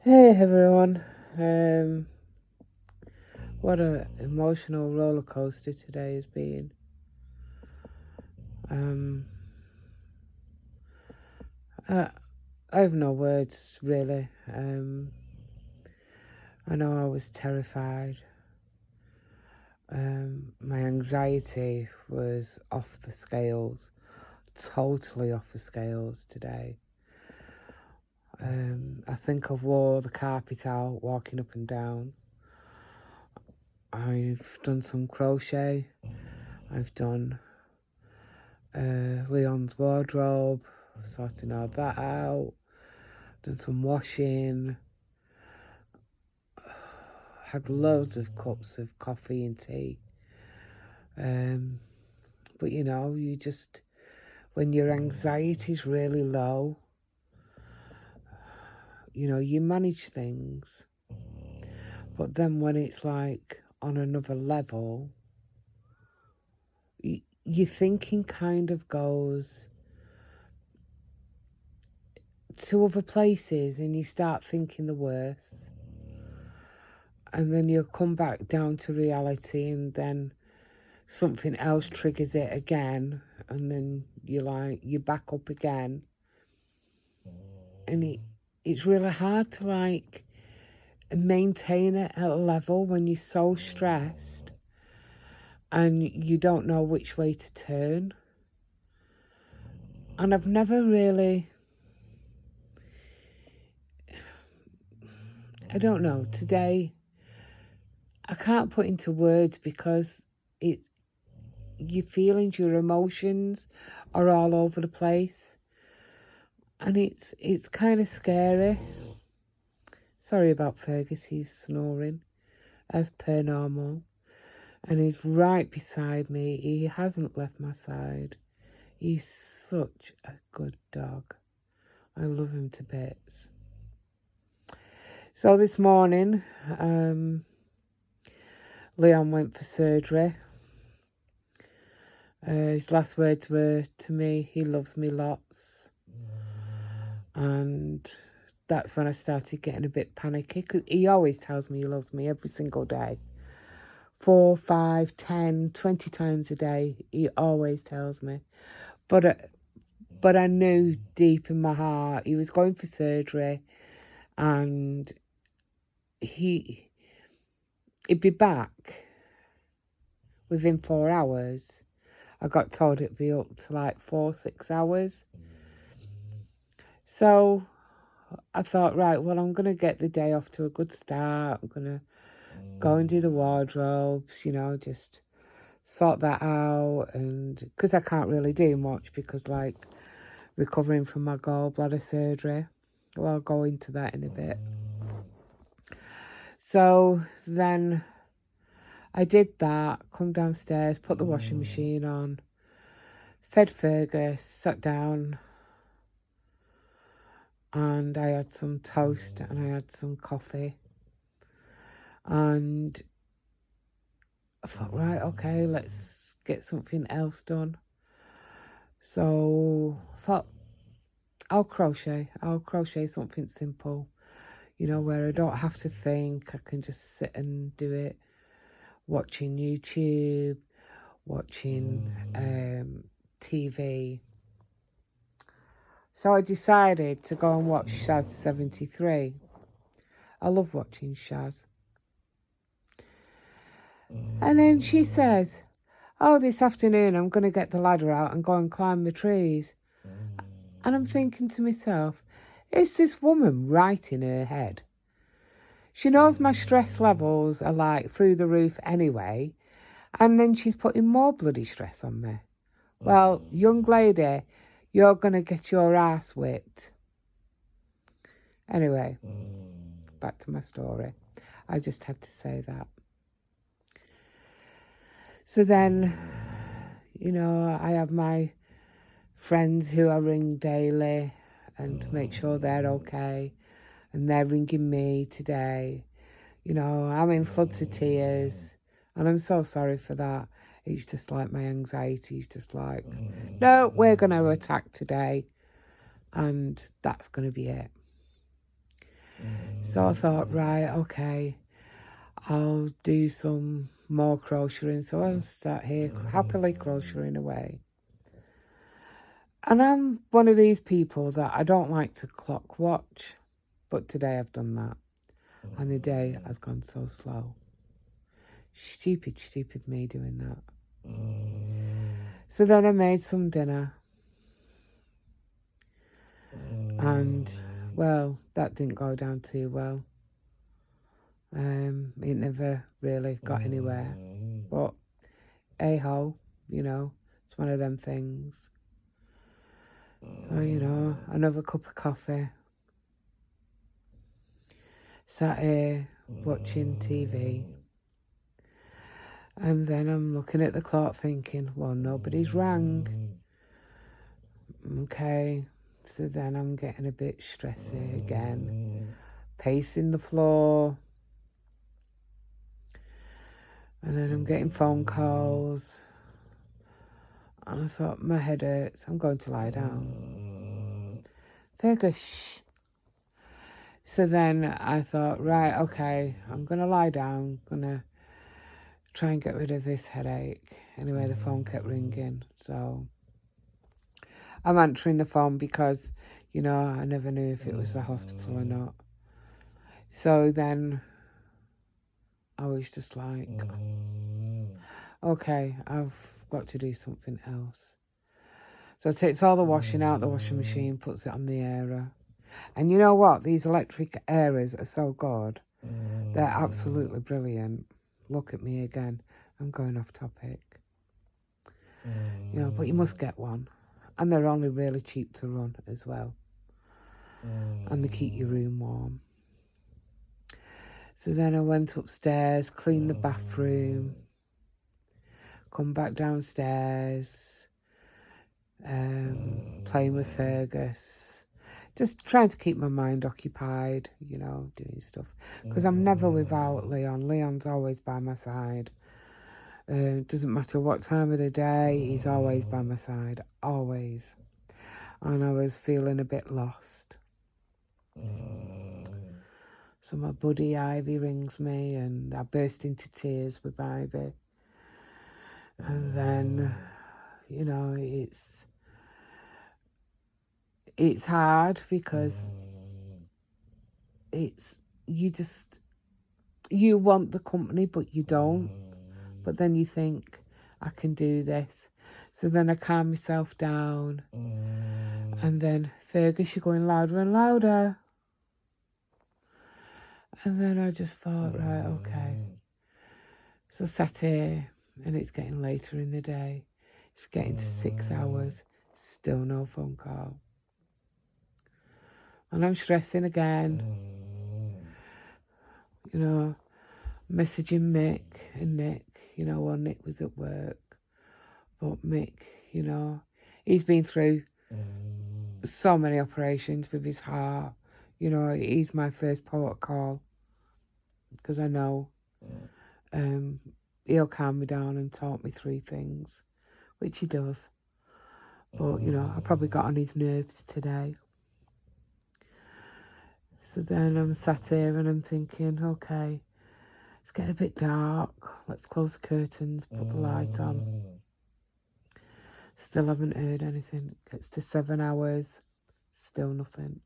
Hey everyone. What a emotional roller coaster today has been. Um, I, I have no words really. I know I was terrified. My anxiety was off the scales, totally off the scales today. I think I've wore the carpet out walking up and down. I've done some crochet. I've done Leon's wardrobe, sorting all that out, done some washing, had loads of cups of coffee and tea. But you just, when your anxiety's really low, you manage things. But then when it's like on another level, your thinking kind of goes to other places and you start thinking the worst. And then you'll come back down to reality, and then something else triggers it again, and then you're back up again. And it's really hard to maintain it at a level when you're so stressed and you don't know which way to turn. And I've never really, I don't know, today I can't put into words because your feelings, your emotions are all over the place, and it's kind of scary. Sorry about Fergus, he's snoring as per normal, and he's right beside me. He hasn't left my side. He's such a good dog. I love him to bits. So this morning, Leon went for surgery. His last words were to me, he loves me lots. And that's when I started getting a bit panicky. 'Cause he always tells me he loves me every single day. 4, 5, 10, 20 times a day. He always tells me. But I knew deep in my heart he was going for surgery, and he'd be back within 4 hours. I got told it'd be up to like 4, 6 hours. So I thought, right, well, I'm going to get the day off to a good start. I'm going to go and do the wardrobes, just sort that out. And because I can't really do much because, recovering from my gallbladder surgery. Well, I'll go into that in a bit. So then I did that, come downstairs, put the washing machine on, fed Fergus, sat down, and I had some toast and I had some coffee. And I thought, right, okay, let's get something else done. So I thought, I'll crochet something simple, where I don't have to think. I can just sit and do it, watching YouTube, watching TV. So I decided to go and watch Shaz 73. I love watching Shaz. And then she says, oh, this afternoon I'm going to get the ladder out and go and climb the trees. And I'm thinking to myself, is this woman right in her head? She knows my stress levels are like through the roof anyway, and then she's putting more bloody stress on me. Well, young lady, you're going to get your ass whipped. Anyway, back to my story. I just had to say that. So then, I have my friends who I ring daily and make sure they're okay. And they're ringing me today. I'm in floods of tears. And I'm so sorry for that. It's just like my anxiety is just like, no, we're going to attack today. And that's going to be it. So I thought, right, okay, I'll do some more crocheting. So I'll start here happily crocheting away. And I'm one of these people that I don't like to clock watch, but today I've done that. And the day has gone so slow. Stupid me doing that. So then I made some dinner. And, well, that didn't go down too well. It never really got anywhere. But, hey-ho, you know, it's one of them things. So, you know, another cup of coffee. Sat here watching TV. And then I'm looking at the clock thinking, well, nobody's rang. Okay, so then I'm getting a bit stressy again. Pacing the floor. And then I'm getting phone calls. And I thought, my head hurts, I'm going to lie down. Fergus, shh. So then I thought, right, okay, I'm going to lie down, going to try and get rid of this headache. Anyway, the phone kept ringing, so I'm answering the phone because, you know, I never knew if it was the hospital or not. So then I was just like, okay, I've got to do something else. So it takes all the washing out the washing machine, puts it on the airer. And you know what? These electric airers are so good. They're absolutely brilliant. Look at me again. I'm going off topic. You know, but you must get one. And they're only really cheap to run as well. And they keep your room warm. So then I went upstairs, cleaned the bathroom, come back downstairs, playing with Fergus. Just trying to keep my mind occupied, you know, doing stuff. Because I'm never without Leon. Leon's always by my side. Doesn't matter what time of the day, he's always by my side. Always. And I was feeling a bit lost. So my buddy Ivy rings me and I burst into tears with Ivy. And then, you know, it's hard because you want the company but you don't. But then you think, I can do this. So then I calm myself down. And then, Fergus, you're going louder and louder. And then I just thought, right, okay. So I sat here, and it's getting later in the day. It's getting to 6 hours. Still no phone call. And I'm stressing again. You know, messaging Mick and Nick. You know, while Nick was at work. But Mick, you know, he's been through so many operations with his heart. You know, he's my first port of call. Because I know he'll calm me down and talk me through things. Which he does. But, you know, I probably got on his nerves today. So then I'm sat here and I'm thinking, okay, it's getting a bit dark. Let's close the curtains, put the light on. Still haven't heard anything. It gets to 7 hours. Still nothing.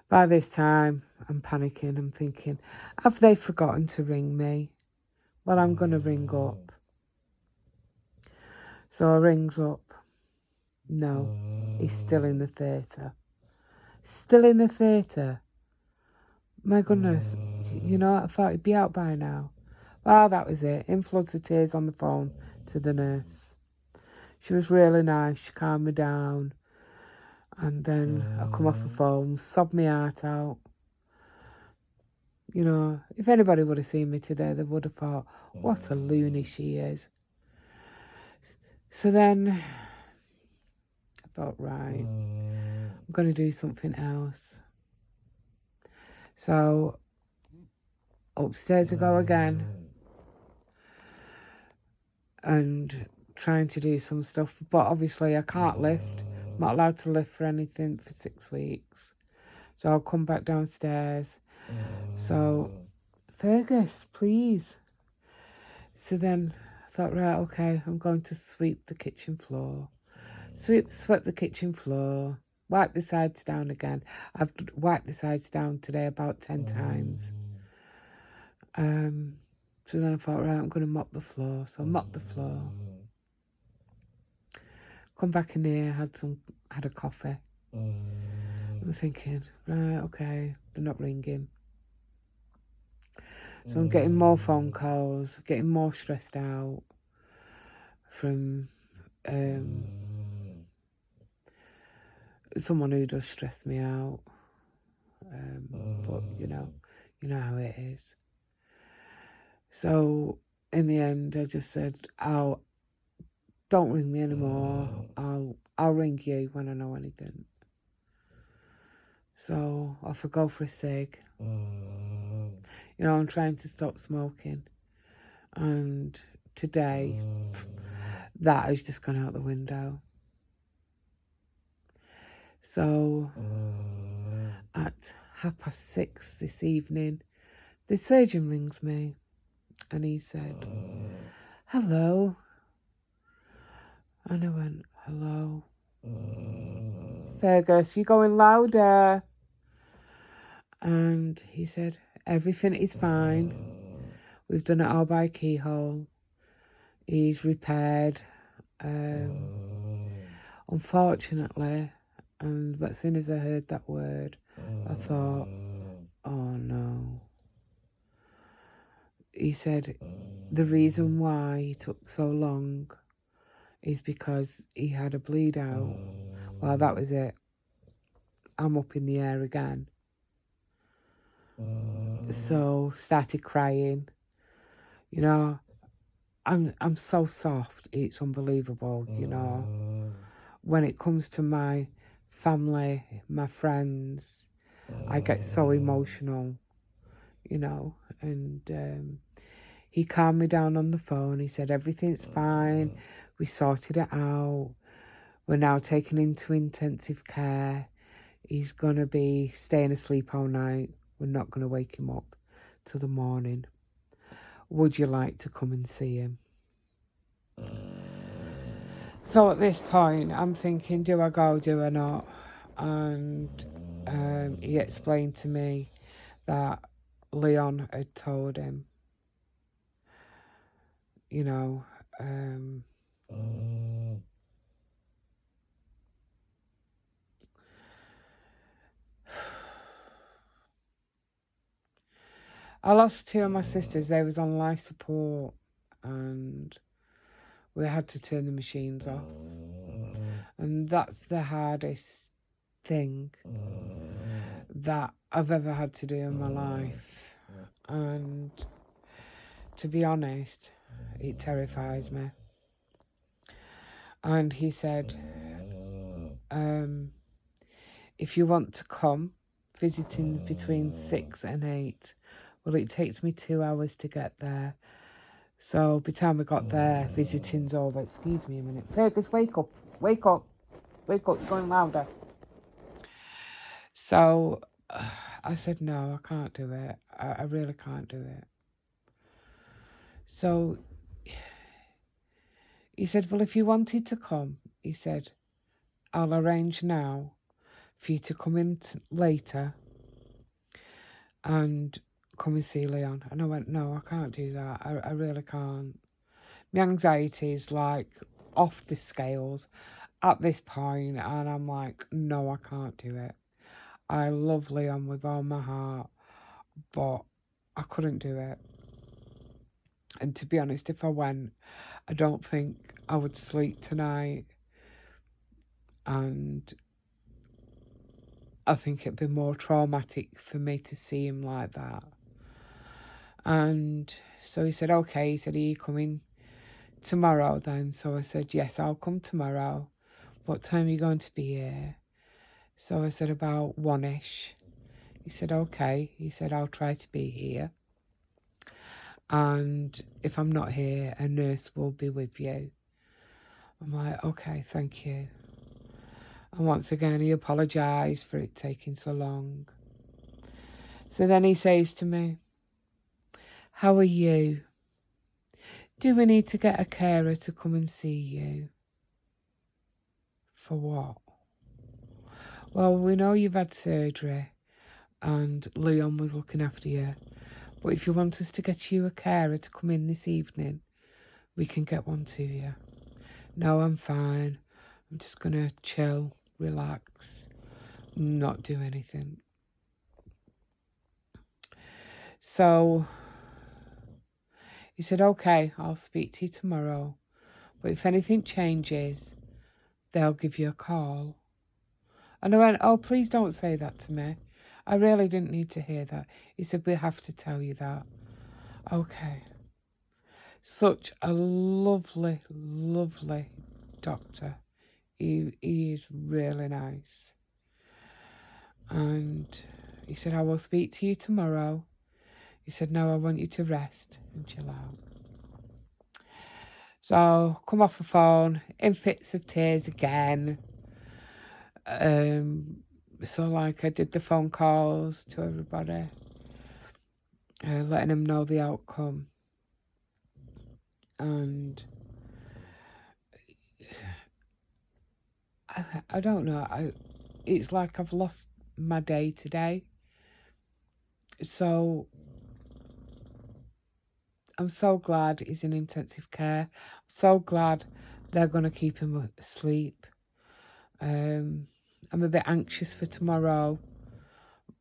By this time, I'm panicking. I'm thinking, have they forgotten to ring me? Well, I'm going to ring up. So I rings up. No, he's still in the theatre. Still in the theatre. My goodness, you know, I thought he'd be out by now. Well, that was it. In floods of tears on the phone to the nurse. She was really nice. She calmed me down. And then I come off the phone, sobbed my heart out. You know, if anybody would have seen me today, they would have thought, what a loony she is. So then I thought, right, I'm going to do something else. So upstairs I go again and trying to do some stuff, but obviously I can't lift. I'm not allowed to lift for anything for 6 weeks. So I'll come back downstairs. So, Fergus, please. So then I thought, right, okay, I'm going to sweep the kitchen floor. Swept the kitchen floor. Wipe the sides down again. I've wiped the sides down today about 10 times. So then I thought, right, I'm going to mop the floor. So I mopped the floor. Come back in here, had a coffee. I'm thinking, right, okay, they're not ringing. So I'm getting more phone calls, getting more stressed out from someone who does stress me out. But you know how it is. So in the end, I just said, don't ring me anymore. I'll ring you when I know anything. So off I go for a cig. I'm trying to stop smoking. And today, that has just gone out the window. So at 6:30 this evening, the surgeon rings me and he said, hello. And I went, hello. Fergus, you're going louder. And he said, everything is fine. We've done it all by keyhole. He's repaired. Unfortunately, and as soon as I heard that word, I thought, oh no. He said the reason why he took so long is because he had a bleed out. Well, that was it. I'm up in the air again. So started crying. I'm so soft. It's unbelievable. When it comes to my family, my friends, I get so emotional. And he calmed me down on the phone. He said everything's fine. We sorted it out. We're now taking him to intensive care. He's going to be staying asleep all night. We're not going to wake him up till the morning. Would you like to come and see him? So at this point, I'm thinking, do I go, do I not? And he explained to me that Leon had told him, I lost 2 of my sisters. They was on life support and we had to turn the machines off. And that's the hardest thing that I've ever had to do in my life. And to be honest, it terrifies me. And he said, if you want to come, visiting between 6 and 8. Well, it takes me 2 hours to get there. So by the time we got there, visiting's over. Excuse me a minute. Fergus, wake up. Wake up. Wake up. You're going louder. So I said, no, I can't do it. I really can't do it. So he said, well, if you wanted to come, he said, I'll arrange now for you to come in later and come and see Leon. And I went, no, I can't do that. I really can't. My anxiety is like off the scales at this point, and I'm like, no, I can't do it. I love Leon with all my heart, but I couldn't do it. And to be honest, if I went, I don't think I would sleep tonight, and I think it'd be more traumatic for me to see him like that. And so he said, okay. He said, are you coming tomorrow then? So I said, yes, I'll come tomorrow. What time are you going to be here? So I said, about 1ish. He said, okay. He said, I'll try to be here. And if I'm not here, a nurse will be with you. I'm like, okay, thank you. And once again, he apologised for it taking so long. So then he says to me, how are you? Do we need to get a carer to come and see you? For what? Well, we know you've had surgery and Leon was looking after you. But if you want us to get you a carer to come in this evening, we can get one to you. No, I'm fine. I'm just going to chill, relax, not do anything. So he said, okay, I'll speak to you tomorrow. But if anything changes, they'll give you a call. And I went, oh, please don't say that to me. I really didn't need to hear that. He said, we have to tell you that. Okay. Such a lovely, lovely doctor. He is really nice. And he said, I will speak to you tomorrow. He said, no, I want you to rest and chill out. So, come off the phone, in fits of tears again. So, like, I did the phone calls to everybody, letting them know the outcome. And I don't know, it's like I've lost my day today. So, I'm so glad he's in intensive care. I'm so glad they're going to keep him asleep. I'm a bit anxious for tomorrow,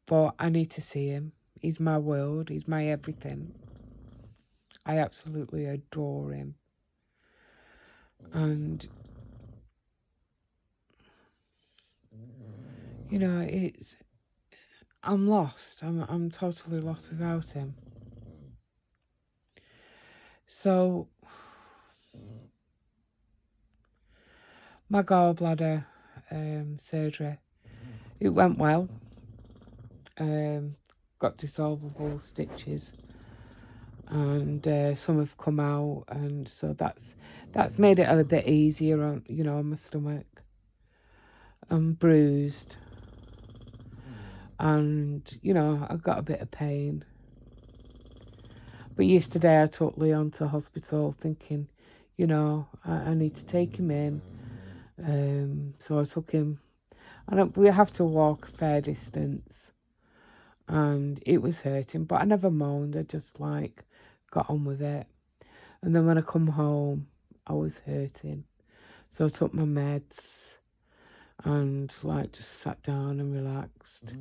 but I need to see him. He's my world. He's my everything. I absolutely adore him. And, you know, I'm lost. I'm totally lost without him. So, my gallbladder surgery, it went well. Got dissolvable stitches, and some have come out, and so that's made it a bit easier on, you know, on my stomach. I'm bruised, and you know, I've got a bit of pain. But yesterday I took Leon to hospital thinking, you know, I need to take him in. So I took him, and we have to walk a fair distance, and it was hurting, but I never moaned. I just like got on with it. And then when I come home, I was hurting, so I took my meds and like just sat down and relaxed.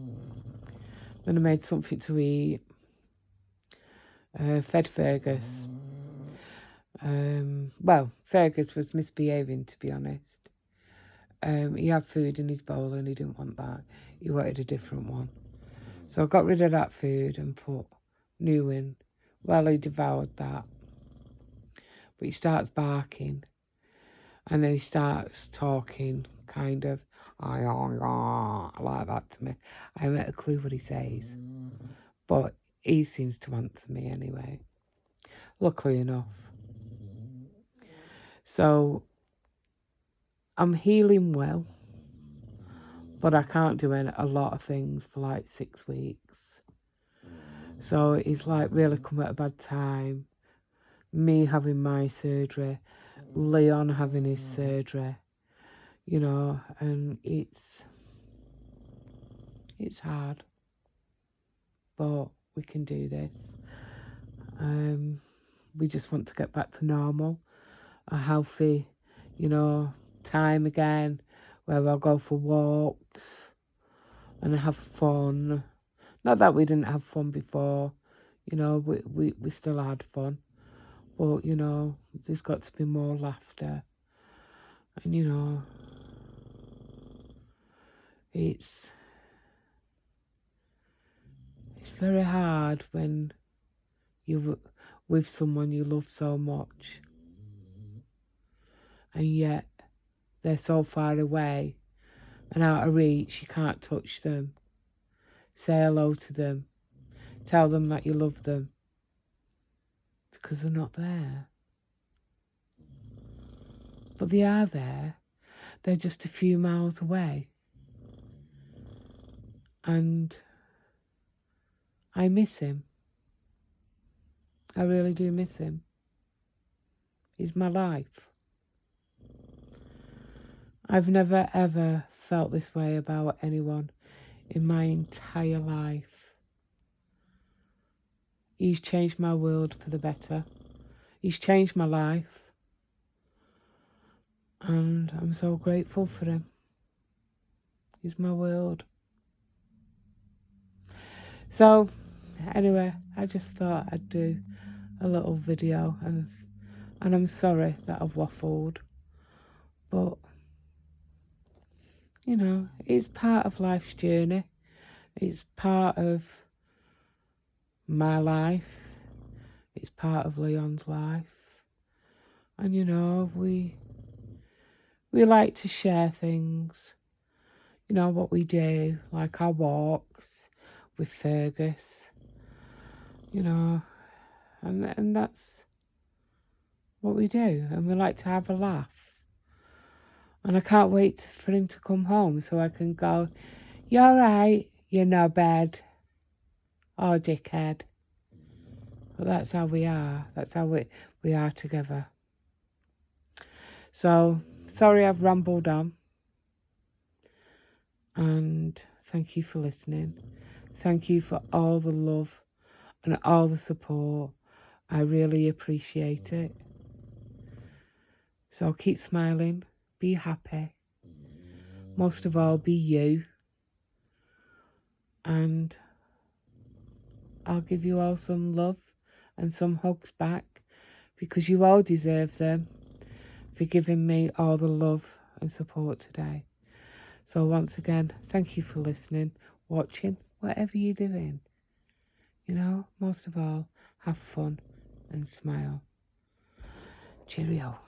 Then I made something to eat, fed Fergus. Well, Fergus was misbehaving, to be honest. He had food in his bowl and he didn't want that. He wanted a different one. So I got rid of that food and put new in. Well, he devoured that. But he starts barking. And then he starts talking, kind of, like that to me. I haven't a clue what he says. But he seems to answer me anyway. Luckily enough. So, I'm healing well. But I can't do a lot of things for like 6 weeks. So it's like really come at a bad time. Me having my surgery, Leon having his surgery, you know, and it's hard. But we can do this. We just want to get back to normal, a healthy, you know, time again, where I'll go for walks and have fun. Not that we didn't have fun before, you know, we still had fun. But, you know, there's got to be more laughter. And, you know, it's very hard when you're with someone you love so much. And yet, they're so far away and out of reach, you can't touch them. Say hello to them. Tell them that you love them. Because they're not there. But they are there. they're just a few miles away. And I miss him. I really do miss him. He's my life. I've never ever felt this way about anyone in my entire life. He's changed my world for the better. He's changed my life. And I'm so grateful for him. He's my world. So, anyway, I just thought I'd do a little video, and I'm sorry that I've waffled, but you know, it's part of life's journey. It's part of my life. It's part of Leon's life. And you know, we like to share things, you know, what we do, like our walks with Fergus, you know, and that's what we do, and we like to have a laugh. And I can't wait for him to come home so I can go, "You alright? You're no bad. Oh, dickhead." But that's how we are. That's how we are together. So, sorry I've rambled on. And thank you for listening. Thank you for all the love and all the support. I really appreciate it. So keep smiling. Be happy. Most of all, be you. And I'll give you all some love and some hugs back, because you all deserve them, for giving me all the love and support today. So once again, thank you for listening, watching, whatever you're doing. You know, most of all, have fun and smile. Cheerio.